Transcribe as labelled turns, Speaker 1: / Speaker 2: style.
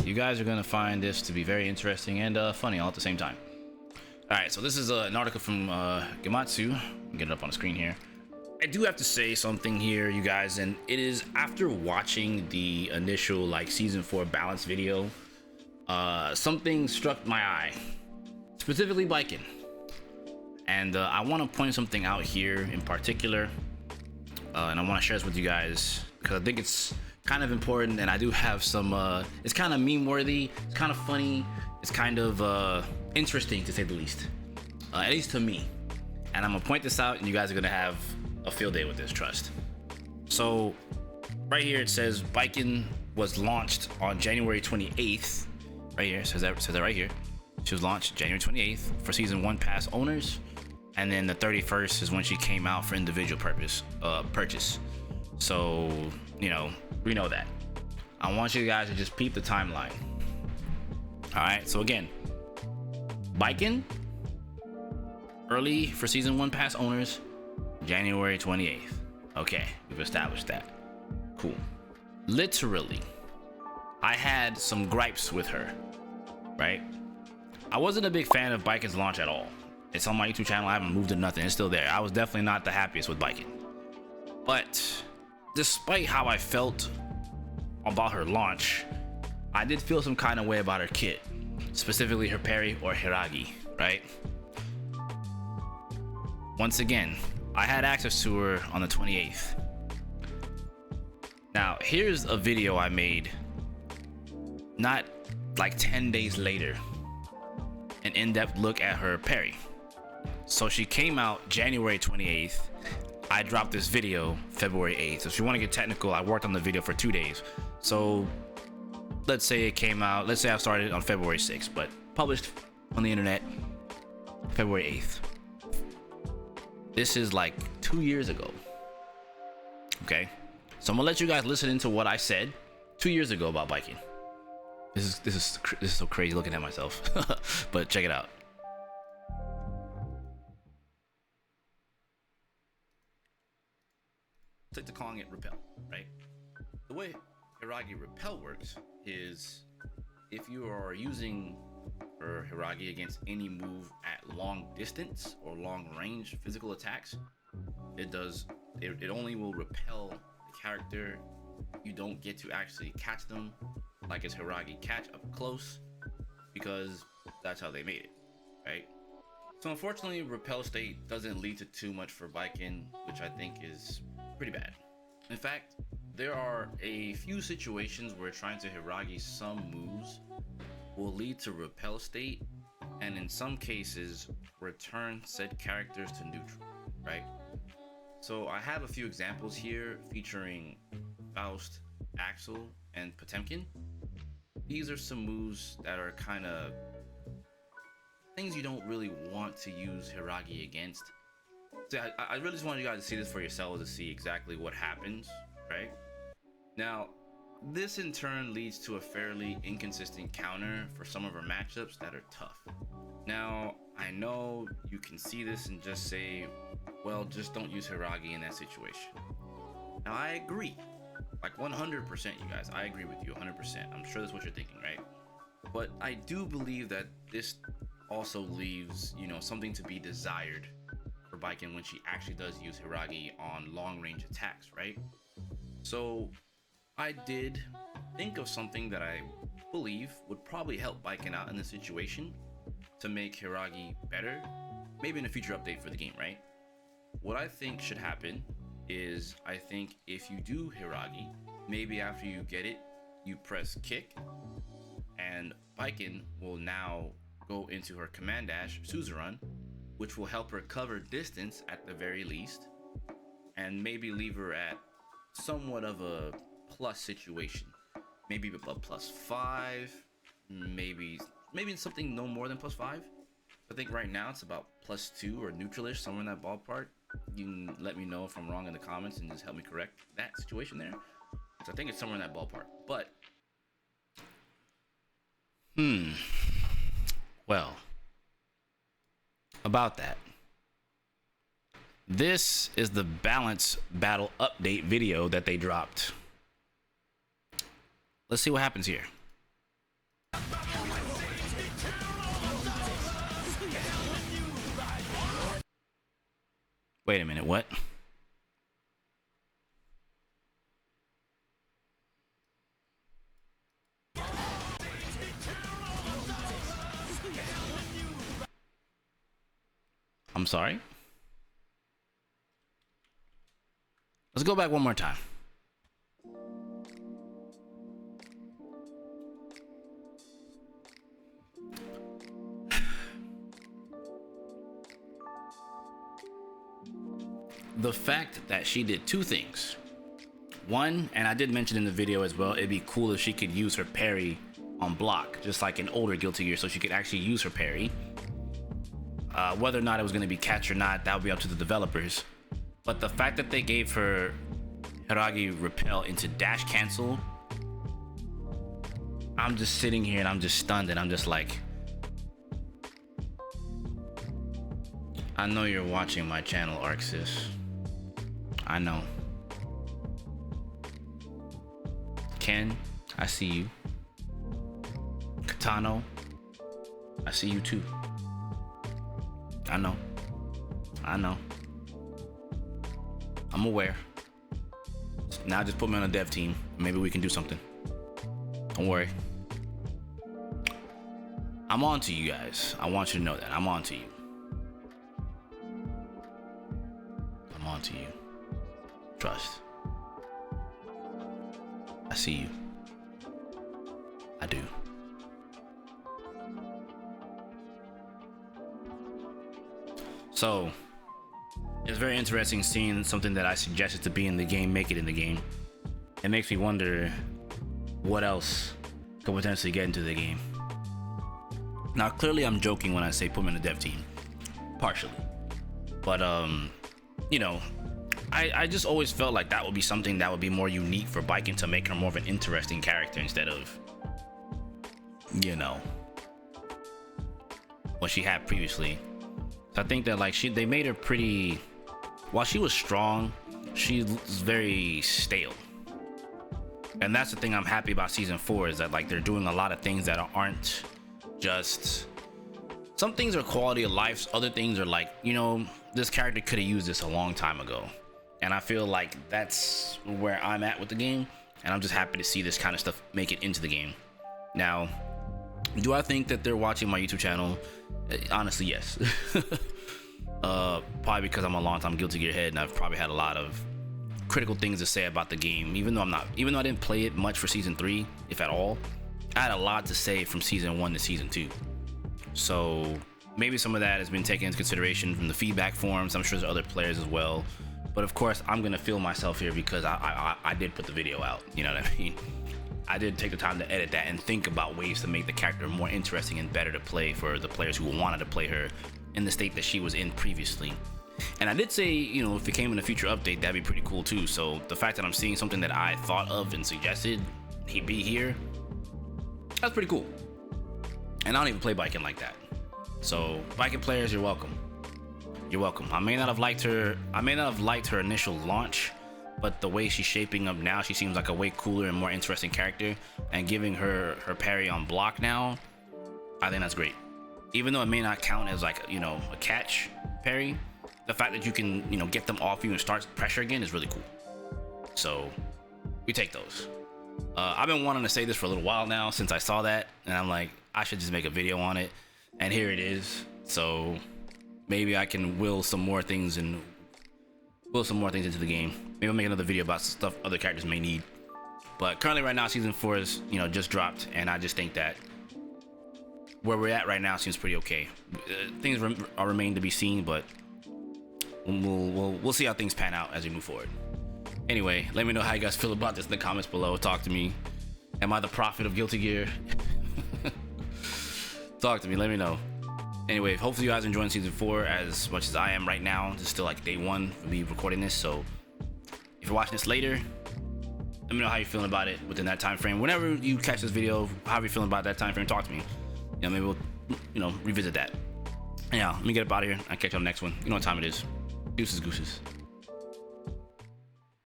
Speaker 1: You guys are gonna find this to be very interesting and funny all at the same time. All right, so this is an article from Gematsu. Get it up on the screen here. I do have to say something here, you guys, and it is after watching the initial like season 4 balance video, something struck my eye, specifically Baiken, and I want to point something out here in particular, and I want to share this with you guys because I think it's kind of important, and I do have some. It's kind of meme worthy. It's kind of funny. It's kind of interesting to say the least, at least to me. And I'm gonna point this out, and you guys are gonna have a field day with this, trust. So right here it says Baiken was launched on January 28th. Right here says that right here. She was launched January 28th for season 1 pass owners, and then the 31st is when she came out for individual purchase. So you know, we know that. I want you guys to just peep the timeline. All right, so again, Baiken early for season 1 pass owners, January 28th. Okay, we've established that. Cool. Literally, I had some gripes with her, right? I wasn't a big fan of Baiken's launch at all. It's on my YouTube channel. I haven't moved or nothing. It's still there. I was definitely not the happiest with Baiken. But despite how I felt about her launch, I did feel some kind of way about her kit, specifically her parry or Hiragi, right? Once again, I had access to her on the 28th. Now, here's a video I made not like 10 days later, an in-depth look at her parry. So she came out January 28th. I dropped this video February 8th. So if you want to get technical, I worked on the video for 2 days. So let's say it came out, let's say I started on February 6th, but published on the internet February 8th. This is like 2 years ago. Okay, so I'm gonna let you guys listen into what I said 2 years ago about Baiken. This is so crazy looking at myself, but check it out. It's like to calling it repel, right? The way Hiragi repel works is if you are using her Hiragi against any move at long distance or long range physical attacks, it only will repel the character. You don't get to actually catch them like it's Hiragi catch up close, because that's how they made it, right? So unfortunately, repel state doesn't lead to too much for Baiken, which I think is pretty bad. In fact, there are a few situations where trying to Hiragi some moves will lead to repel state, and in some cases return said characters to neutral, right? So I have a few examples here featuring Faust, Axel, and Potemkin. These are some moves that are kind of things you don't really want to use Hiragi against. So I really just want you guys to see this for yourselves to see exactly what happens, right? Now, this in turn leads to a fairly inconsistent counter for some of her matchups that are tough. Now, I know you can see this and just say, well, just don't use Hiragi in that situation. Now, I agree. Like 100%, you guys, I agree with you 100%. I'm sure that's what you're thinking, right? But I do believe that this also leaves, you know, something to be desired for Baiken when she actually does use Hiragi on long range attacks, right? So I did think of something that I believe would probably help Baiken out in this situation to make Hiragi better, maybe in a future update for the game, right? What I think should happen is, I think if you do Hiragi, maybe after you get it, you press kick, and Baiken will now go into her command dash, Suzerain, which will help her cover distance at the very least, and maybe leave her at somewhat of a plus situation. Maybe a +5, maybe something no more than +5. I think right now it's about +2 or neutralish, somewhere in that ballpark. You can let me know if I'm wrong in the comments and just help me correct that situation there. So I think it's somewhere in that ballpark. But well, about that, this is the balance battle update video that they dropped. Let's see what happens here. Wait a minute, what? I'm sorry. Let's go back one more time. The fact that she did two things. One, and I did mention in the video as well, it'd be cool if she could use her parry on block, just like an older Guilty Gear, so she could actually use her parry. Whether or not it was going to be catch or not, that would be up to the developers. But the fact that they gave her Hiragi repel into dash cancel, I'm just sitting here and I'm just stunned and I'm just like, I know you're watching my channel, ArcSys. I know. Ken, I see you. Katano, I see you too. I know. I know. I'm aware. Now just put me on a dev team. Maybe we can do something. Don't worry. I'm on to you guys. I want you to know that. I'm on to you. I'm on to you. Trust. I see you. I do. So, it's very interesting seeing something that I suggested to be in the game make it in the game. It makes me wonder what else could potentially get into the game. Now, clearly I'm joking when I say put me in the dev team. Partially. But, you know, I just always felt like that would be something that would be more unique for Baiken to make her more of an interesting character instead of, you know, what she had previously. So I think that like they made her pretty, while she was strong, she was very stale. And that's the thing I'm happy about season 4 is that like they're doing a lot of things that aren't just, some things are quality of life, other things are like, you know, this character could have used this a long time ago. And I feel like that's where I'm at with the game, and I'm just happy to see this kind of stuff make it into the game. Now, do I think that they're watching my YouTube channel? Honestly, yes. Probably because I'm a long-time Guilty Gear head, and I've probably had a lot of critical things to say about the game. Even though I didn't play it much for season 3, if at all, I had a lot to say from season 1 to season 2. So maybe some of that has been taken into consideration from the feedback forums. I'm sure there's other players as well. But of course, I'm gonna feel myself here because I did put the video out. You know what I mean? I did take the time to edit that and think about ways to make the character more interesting and better to play for the players who wanted to play her in the state that she was in previously. And I did say, you know, if it came in a future update, that'd be pretty cool too. So the fact that I'm seeing something that I thought of and suggested he'd be here, that's pretty cool. And I don't even play Baiken like that. So Baiken players, you're welcome. You're welcome. I may not have liked her initial launch, but the way she's shaping up now, she seems like a way cooler and more interesting character. And giving her parry on block now, I think that's great. Even though it may not count as like, you know, a catch parry, the fact that you can, you know, get them off you and start pressure again is really cool. So we take those. I've been wanting to say this for a little while now since I saw that, and I'm like, I should just make a video on it, and here it is. So maybe I can will some more things into the game. Maybe I'll make another video about stuff other characters may need. But currently right now, season 4 is, you know, just dropped, and I just think that where we're at right now seems pretty okay. Things remain to be seen, but we'll see how things pan out as we move forward. Anyway, let me know how you guys feel about this in the comments below. Talk to me. Am I the prophet of Guilty Gear? Talk to me. Let me know. Anyway, hopefully you guys enjoying season 4 as much as I am right now. It's still like day 1 for me recording this, so if you're watching this later, let me know how you're feeling about it within that time frame. Whenever you catch this video, however you're feeling about that time frame, talk to me. You know, maybe we'll, you know, revisit that. Yeah, let me get up out of here. I'll catch you on the next one. You know what time it is. Deuces, gooses.